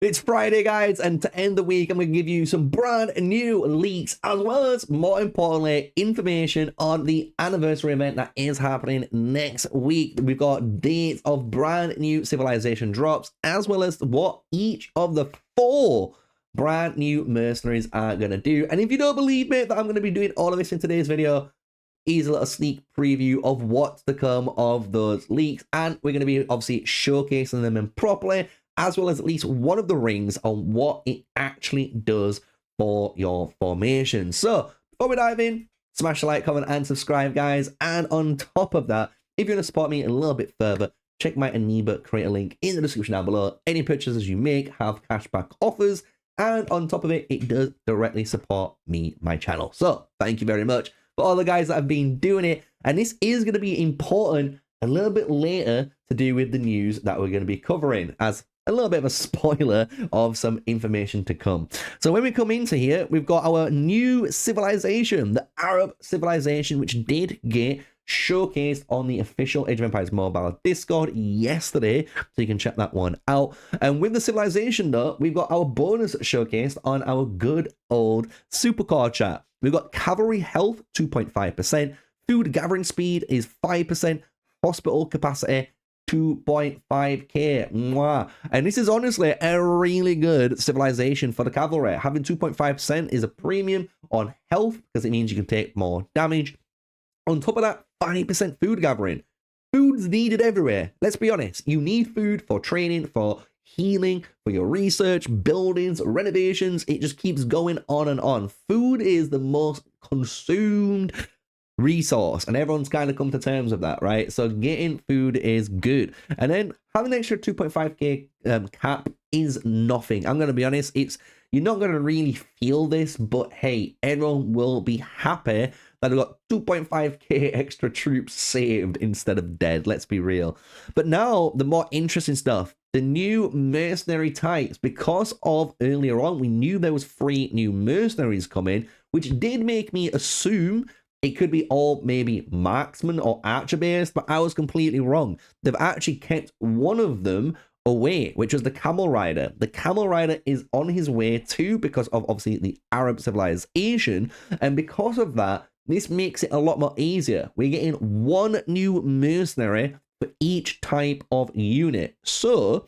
It's Friday, guys, and to end the week, I'm going to give you some brand new leaks, as well as, more importantly, information on the anniversary event that is happening next week. We've got dates of brand new civilization drops, as well as what each of the 4 brand new mercenaries are going to do. And if you don't believe me that I'm going to be doing all of this in today's video, here's a little sneak preview of what's to come of those leaks, and we're going to be obviously showcasing them in properly, as well as at least one of the rings on what it actually does for your formation. So before we dive in, smash the like, comment, and subscribe, guys. And on top of that, if you want to support me a little bit further, check my Eneba creator link in the description down below. Any purchases you make have cashback offers, and on top of it, it does directly support me, my channel. So thank you very much for all the guys that have been doing it. And this is going to be important a little bit later to do with the news that we're going to be covering, as a little bit of a spoiler of some information to come. So when we come into here, we've got our new civilization, the Arab civilization, which did get showcased on the official Age of Empires mobile Discord yesterday, so you can check that one out. And with the civilization though, we've got our bonus showcased on our good old supercar chat. We've got cavalry health 2.5%, food gathering speed is 5%, hospital capacity 2.5k. Mwah. And this is honestly a really good civilization for the cavalry. Having 2.5% is a premium on health because it means you can take more damage. On top of that, 5% food gathering. Food's needed everywhere. Let's be honest. You need food for training, for healing, for your research, buildings, renovations. It just keeps going on and on. Food is the most consumed resource, and everyone's kind of come to terms with that, right? So getting food is good, and then having an extra 2.5k cap is nothing. I'm going to be honest, you're not going to really feel this, but hey, everyone will be happy that we've got 2.5k extra troops saved instead of dead. Let's be real. But now the more interesting stuff, the new mercenary types. Because of earlier on we knew there was 3 new mercenaries coming, which did make me assume it could be all maybe marksman or archer based, but I was completely wrong. They've actually kept one of them away, which was the camel rider. The camel rider is on his way too, because of obviously the Arab civilization, and because of that, this makes it a lot more easier. We're getting 1 new mercenary for each type of unit. So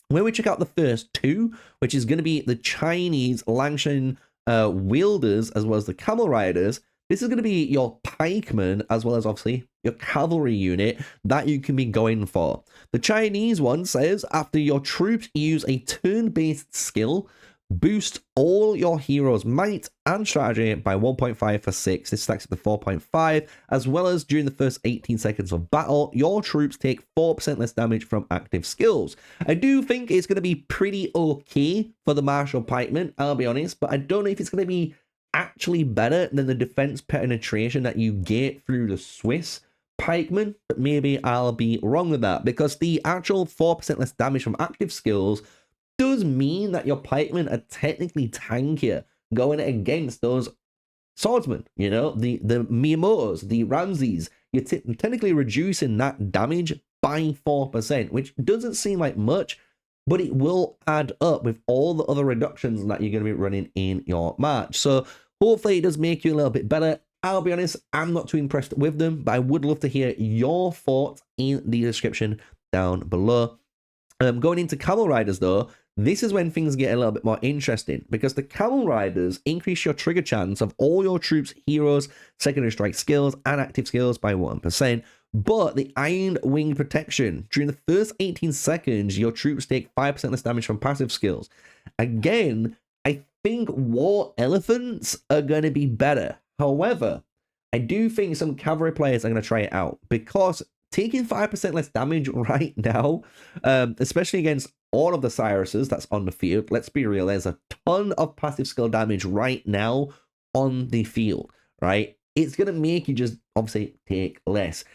when we check out the first 2, which is going to be the Chinese Langshan wielders as well as the camel riders, this is going to be your pikemen, as well as obviously your cavalry unit that you can be going for. The Chinese one says, after your troops use a turn-based skill, boost all your heroes' might and strategy by 1.5 for 6. This stacks up to 4.5, as well as during the first 18 seconds of battle, your troops take 4% less damage from active skills. I do think it's going to be pretty okay for the martial pikemen, I'll be honest, but I don't know if it's going to be actually better than the defense penetration that you get through the Swiss pikemen, but maybe I'll be wrong with that, because the actual 4% less damage from active skills does mean that your pikemen are technically tankier going against those swordsmen, you know, the Miyamotos, the Ramses. You're technically reducing that damage by 4%, which doesn't seem like much, but it will add up with all the other reductions that you're going to be running in your match. So hopefully it does make you a little bit better. I'll be honest, I'm not too impressed with them, but I would love to hear your thoughts in the description down below. Going into camel riders though, this is when things get a little bit more interesting, because the camel riders increase your trigger chance of all your troops, heroes, secondary strike skills, and active skills by 1%. But the Iron Wing protection, during the first 18 seconds, your troops take 5% less damage from passive skills. Again, I think war elephants are going to be better. However, I do think some cavalry players are going to try it out, because taking 5% less damage right now, especially against all of the Cyruses that's on the field, let's be real, there's a ton of passive skill damage right now on the field, right? It's going to make you just obviously take less.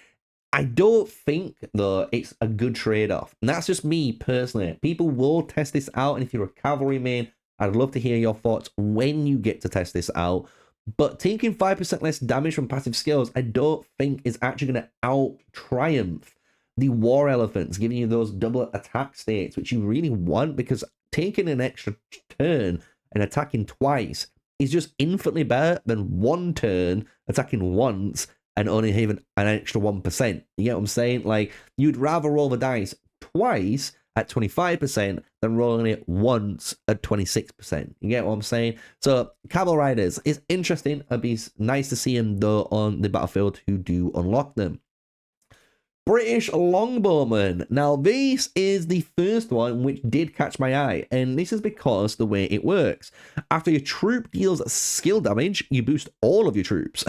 I don't think, though, it's a good trade-off. And that's just me, personally. People will test this out, and if you're a cavalry main, I'd love to hear your thoughts when you get to test this out. But taking 5% less damage from passive skills, I don't think is actually going to out-triumph the war elephants, giving you those double attack states, which you really want, because taking an extra turn and attacking twice is just infinitely better than one turn attacking once and only having an extra 1%. You get what I'm saying? Like, you'd rather roll the dice twice at 25% than rolling it once at 26%. You get what I'm saying? So, Camel Riders is interesting. It'd be nice to see them, though, on the battlefield who do unlock them. British Longbowman. Now, this is the first one which did catch my eye, and this is because the way it works. After your troop deals skill damage, you boost all of your troops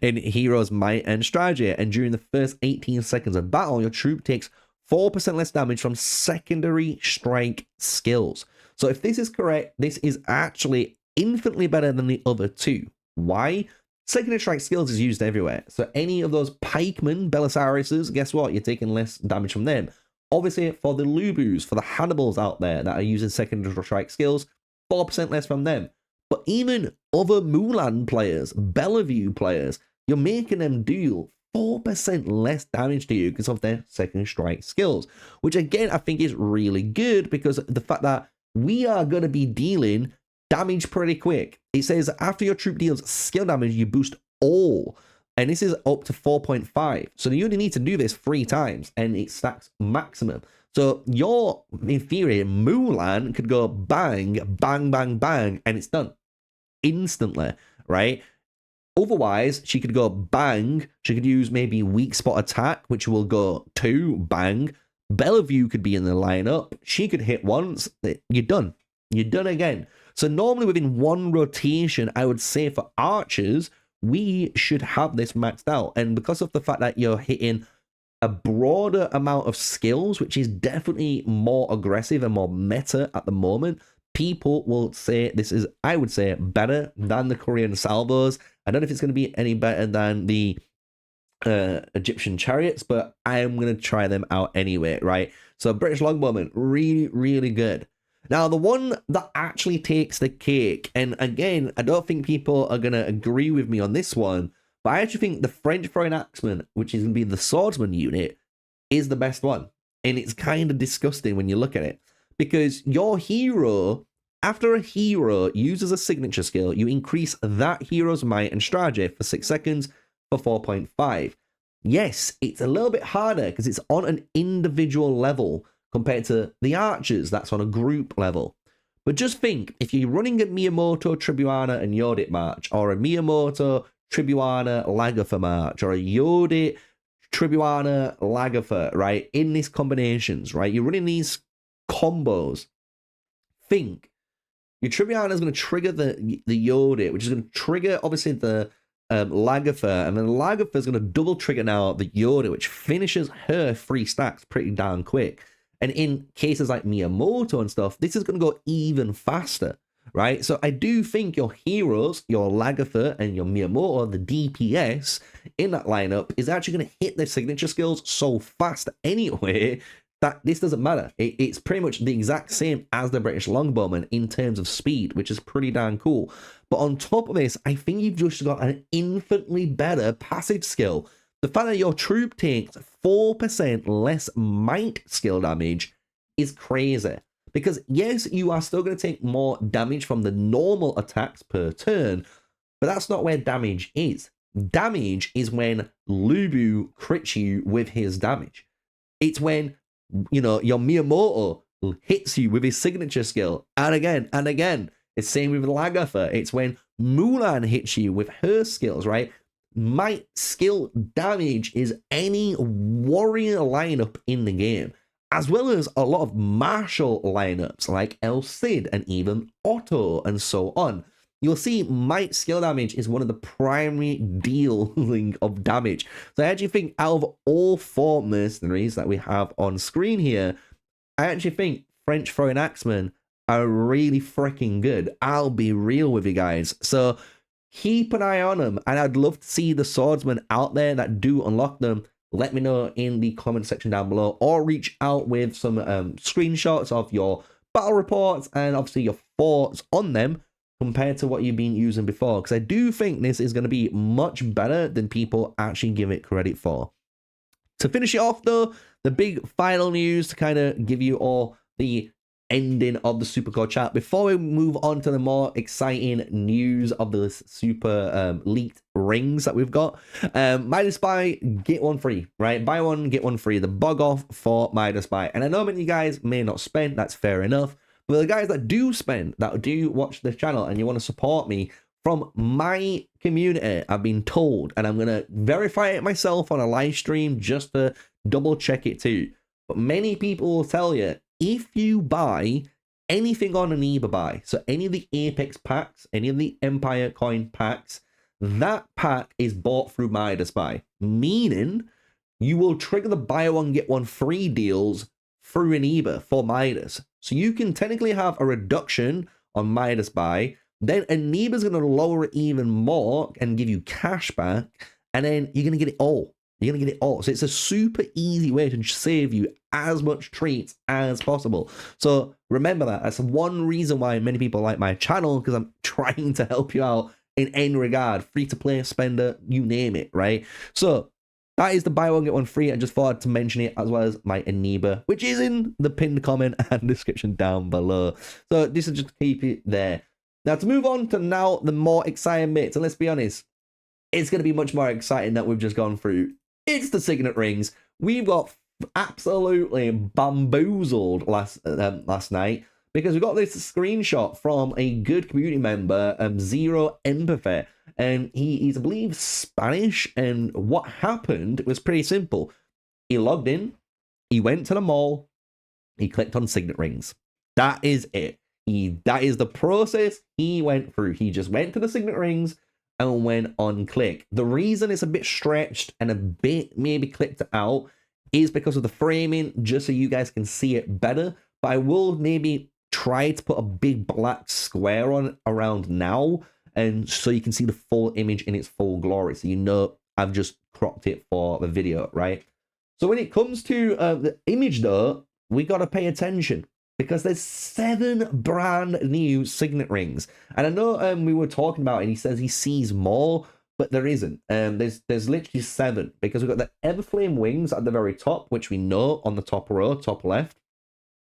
in Hero's Might and Strategy, and during the first 18 seconds of battle, your troop takes 4% less damage from secondary strike skills. So if this is correct, this is actually infinitely better than the other two. Why? Secondary strike skills is used everywhere. So any of those pikemen, Belisariuses, guess what? You're taking less damage from them. Obviously, for the Lubus, for the Hannibals out there that are using secondary strike skills, 4% less from them. But even other Mulan players, Bellevue players, you're making them deal 4% less damage to you because of their secondary strike skills. Which again, I think is really good because the fact that we are going to be dealing damage pretty quick. It says after your troop deals skill damage, you boost all. And this is up to 4.5. So you only need to do this 3 times and it stacks maximum. So your, in theory, Mulan could go bang, bang, bang, bang, and it's done instantly, right? Otherwise, she could go bang. She could use maybe weak spot attack, which will go 2, bang. Bellevue could be in the lineup. She could hit once. You're done. You're done again. So normally within one rotation, I would say for archers, we should have this maxed out. And because of the fact that you're hitting a broader amount of skills, which is definitely more aggressive and more meta at the moment, people will say this is, I would say, better than the Korean salvos. I don't know if it's going to be any better than the Egyptian chariots, but I am going to try them out anyway, right? So British Longbowman, really, really good. Now, the one that actually takes the cake, and again, I don't think people are going to agree with me on this one, but I actually think the French Throwing Axeman, which is going to be the swordsman unit, is the best one. And it's kind of disgusting when you look at it. Because your hero, after a hero uses a signature skill, you increase that hero's might and strategy for 6 seconds for 4.5. Yes, it's a little bit harder because it's on an individual level compared to the archers, that's on a group level. But just think, if you're running a Miyamoto, Tribuana, and Yodit march, or a Miyamoto, Tribuana, Lagertha march, or a Yodit, Tribuana, Lagertha, right, in these combinations, right, you're running these combos. Think, your Tribuana is going to trigger the Yodit, which is going to trigger, obviously, the Lagertha, and then Lagertha is going to double trigger now the Yodit, which finishes her 3 stacks pretty darn quick. And in cases like Miyamoto and stuff, this is going to go even faster, right? So I do think your heroes, your Lagertha and your Miyamoto, the DPS in that lineup is actually going to hit their signature skills so fast anyway that this doesn't matter. It's pretty much the exact same as the British Longbowman in terms of speed, which is pretty darn cool. But on top of this, I think you've just got an infinitely better passive skill. The fact that your troop takes 4% less might skill damage is crazy. Because yes, you are still going to take more damage from the normal attacks per turn, but that's not where damage is. Damage is when Lubu crits you with his damage. It's when, you know, your Miyamoto hits you with his signature skill. And again, and again. It's same with Lagertha. It's when Mulan hits you with her skills, right? Might skill damage is any warrior lineup in the game, as well as a lot of martial lineups like El Cid and even Otto and so on. You'll see might skill damage is one of the primary dealing of damage. So I actually think out of all 4 mercenaries that we have on screen here, I actually think French Throwing Axemen are really freaking good. I'll be real with you guys. So keep an eye on them, and I'd love to see the swordsmen out there that do unlock them. Let me know in the comment section down below, or reach out with some screenshots of your battle reports and obviously your thoughts on them compared to what you've been using before, because I do think this is going to be much better than people actually give it credit for. To finish it off though, the big final news to kind of give you all the ending of the Supercore chat. Before we move on to the more exciting news of the super leaked rings that we've got, Midas Buy, get one free, right? Buy one, get one free. The BOGOF for Midas Buy. And I know many of you guys may not spend, that's fair enough. But the guys that do spend, that do watch the channel and you want to support me, from my community, I've been told, and I'm going to verify it myself on a live stream just to double check it too. But many people will tell you, if you buy anything on Eneba Buy, so any of the Apex packs, any of the Empire coin packs, that pack is bought through Midas Buy, meaning you will trigger the buy one, get one free deals through Eneba for Midas. So you can technically have a reduction on Midas Buy, then Eneba's going to lower it even more and give you cash back, and then you're going to get it all. You're going to get it all. So it's a super easy way to save you as much treats as possible. So remember that. That's one reason why many people like my channel, because I'm trying to help you out in any regard. Free to play, spender, you name it, right? So that is the buy one, get one free. I just thought to mention it, as well as my Eneba, which is in the pinned comment and description down below. So this is just to keep it there. Now, to move on to now the more exciting bits, and let's be honest, it's going to be much more exciting that we've just gone through. It's the Signet rings. We've got absolutely bamboozled last night, because we got this screenshot from a good community member, Zero Empathy, and he's, I believe, Spanish, and what happened was pretty simple. He logged in, he went to the mall, he clicked on Signet rings. That is it. That is the process he went through. He just went to the Signet rings and went on click. The reason it's a bit stretched and a bit maybe clicked out is because of the framing, just so you guys can see it better. But I will maybe try to put a big black square on around now, and so you can see the full image in its full glory. So you know I've just cropped it for the video, right? So when it comes to the image though, we got to pay attention, because there's 7 brand new Signet rings. And I know we were talking about, and he says he sees more, but there isn't. There's literally 7, because we've got the Everflame wings at the very top, which we know on the top row, top left.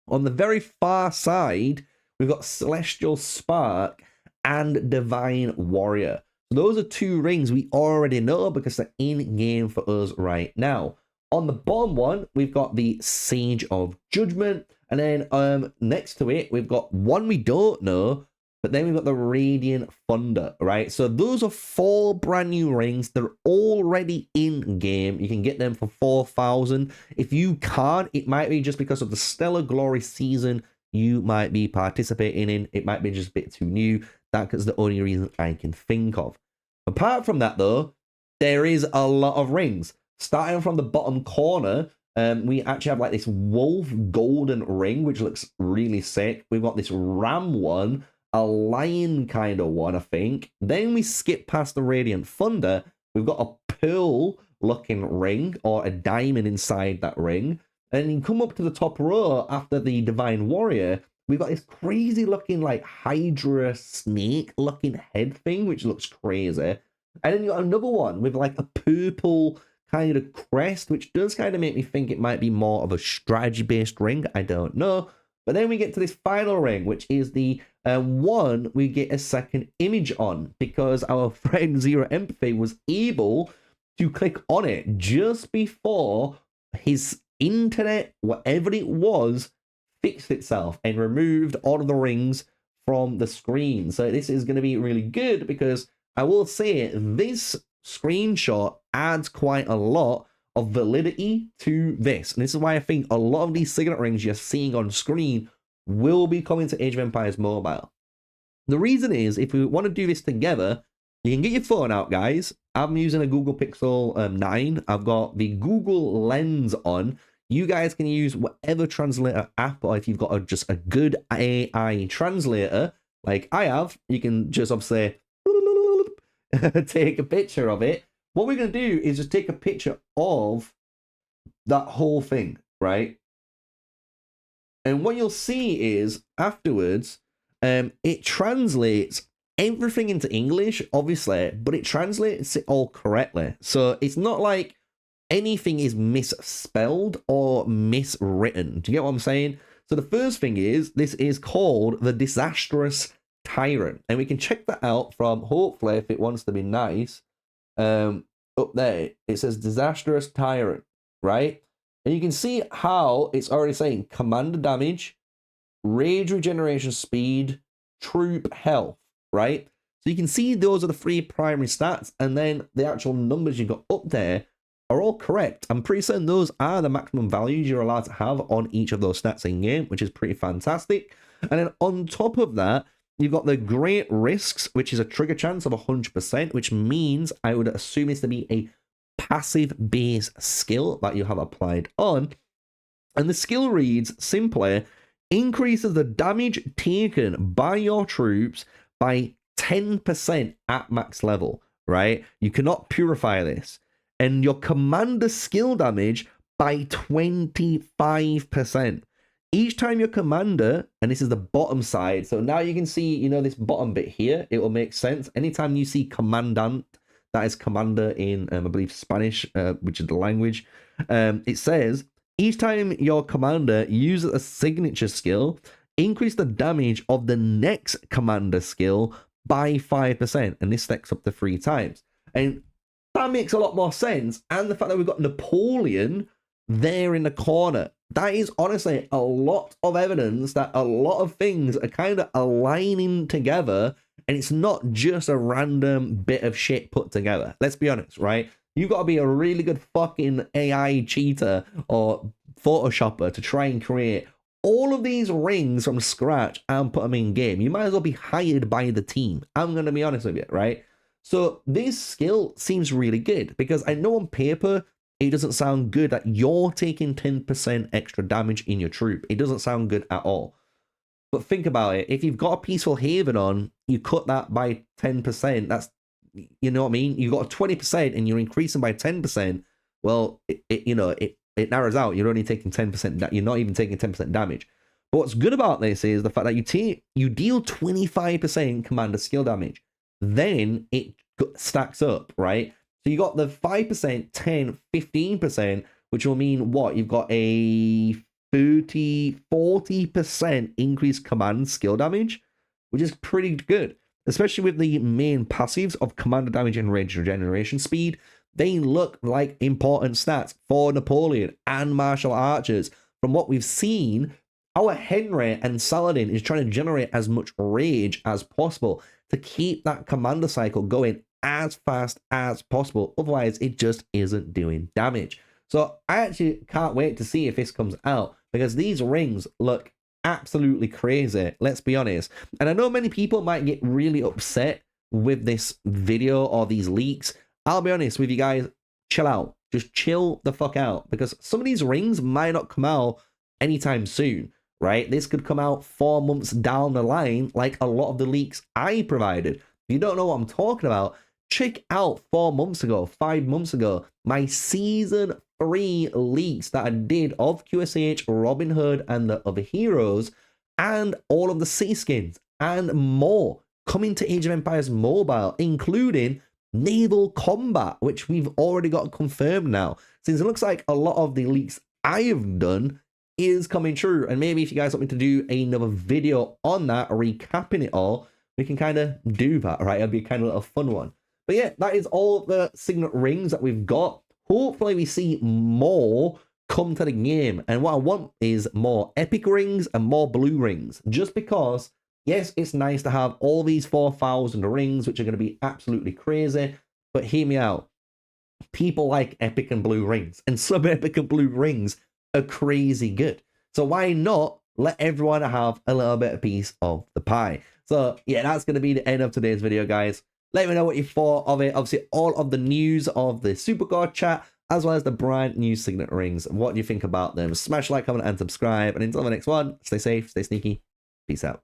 On the very far side, we've got Celestial Spark and Divine Warrior. So those are 2 rings we already know, because they're in game for us right now. On the bottom one, we've got the Sage of Judgment. And then next to it, we've got one we don't know, but then we've got the Radiant Thunder, right? So those are 4 brand new rings. They're already in game. You can get them for 4,000. If you can't, it might be just because of the Stellar Glory season you might be participating in. It might be just a bit too new. That's the only reason I can think of. Apart from that, though, there is a lot of rings. Starting from the bottom corner, we actually have like this wolf golden ring, which looks really sick. We've got this ram one, a lion kind of one, I think. Then we skip past the Radiant Thunder. We've got a pearl looking ring, or a diamond inside that ring. And you come up to the top row after the Divine Warrior. We've got this crazy looking like Hydra snake looking head thing, which looks crazy. And then you got another one with like a purple kind of crest, which does kind of make me think it might be more of a strategy-based ring. I don't know. But then we get to this final ring, which is the one we get a second image on, because our friend Zero Empathy was able to click on it just before his internet, whatever it was, fixed itself and removed all of the rings from the screen. So this is going to be really good, because I will say this screenshot adds quite a lot of validity to this, and this is why I think a lot of these Signet rings you're seeing on screen will be coming to Age of Empires Mobile. The reason is, if we want to do this together, you can get your phone out, guys. I'm using a Google Pixel 9. I've got the Google Lens on. You guys can use whatever translator app, or if you've got just a good AI translator like I have, you can just obviously take a picture of it. What we're going to do is just take a picture of that whole thing, right? And what you'll see is afterwards, it translates everything into English, obviously, but it translates it all correctly. So it's not like anything is misspelled or miswritten. Do you get what I'm saying? So the first thing is, this is called the Disastrous Tyrant. And we can check that out from, hopefully, if it wants to be nice, up there, it says Disastrous Tyrant, right? And you can see how it's already saying commander damage, rage regeneration speed, troop health, right? So you can see those are the 3 primary stats, and then the actual numbers you got up there are all correct. I'm pretty certain those are the maximum values you're allowed to have on each of those stats in game, which is pretty fantastic. And then on top of that, you've got the great risks, which is a trigger chance of 100%, which means I would assume it's to be a passive base skill that you have applied on. And the skill reads simply, increases the damage taken by your troops by 10% at max level, right? You cannot purify this. And your commander skill damage by 25%. Each time your commander, and this is the bottom side, so now you can see, you know, this bottom bit here, it will make sense. Anytime you see commandant, that is commander in, I believe, Spanish, which is the language, it says, each time your commander uses a signature skill, increase the damage of the next commander skill by 5%, and this stacks up to 3 times. And that makes a lot more sense, and the fact that we've got Napoleon there in the corner, that is honestly a lot of evidence that a lot of things are kind of aligning together, and it's not just a random bit of shit put together. Let's be honest, right? You've got to be a really good fucking AI cheater or Photoshopper to try and create all of these rings from scratch and put them in game. You might as well be hired by the team. I'm going to be honest with you, right? So this skill seems really good because I know on paper it doesn't sound good that you're taking 10% extra damage in your troop. It doesn't sound good at all. But think about it. If you've got a Peaceful Haven on, you cut that by 10%. That's, you know what I mean? You've got a 20% and you're increasing by 10%. Well, it narrows out. You're only taking 10%. You're not even taking 10% damage. But what's good about this is the fact that you deal 25% commander skill damage. Then it stacks up, right? So you got the 5%, 10, 15%, which will mean what? You've got a 40% increased command skill damage, which is pretty good, especially with the main passives of commander damage and rage regeneration speed. They look like important stats for Napoleon and martial archers. From what we've seen, our Henry and Saladin is trying to generate as much rage as possible to keep that commander cycle going as fast as possible. Otherwise, it just isn't doing damage. So I actually can't wait to see if this comes out because these rings look absolutely crazy, let's be honest. And I know many people might get really upset with this video or these leaks. I'll be honest with you guys, chill out. Just chill the fuck out because some of these rings might not come out anytime soon, right? This could come out 4 months down the line like a lot of the leaks I provided. If you don't know what I'm talking about, check out 4 months ago, 5 months ago, my Season 3 leaks that I did of QSH, Robin Hood, and the other heroes, and all of the city skins, and more coming to Age of Empires Mobile, including naval combat, which we've already got confirmed now, since it looks like a lot of the leaks I have done is coming true. And maybe if you guys want me to do another video on that, recapping it all, we can kind of do that, right? It'll be kind of a little fun one. But yeah, that is all the signet rings that we've got. Hopefully we see more come to the game. And what I want is more epic rings and more blue rings. Just because, yes, it's nice to have all these 4,000 rings, which are going to be absolutely crazy. But hear me out. People like epic and blue rings. And some epic and blue rings are crazy good. So why not let everyone have a little bit of piece of the pie? So yeah, that's going to be the end of today's video, guys. Let me know what you thought of it. Obviously, all of the news of the Supercard chat, as well as the brand new signet rings. What do you think about them? Smash like, comment, and subscribe. And until the next one, stay safe, stay sneaky. Peace out.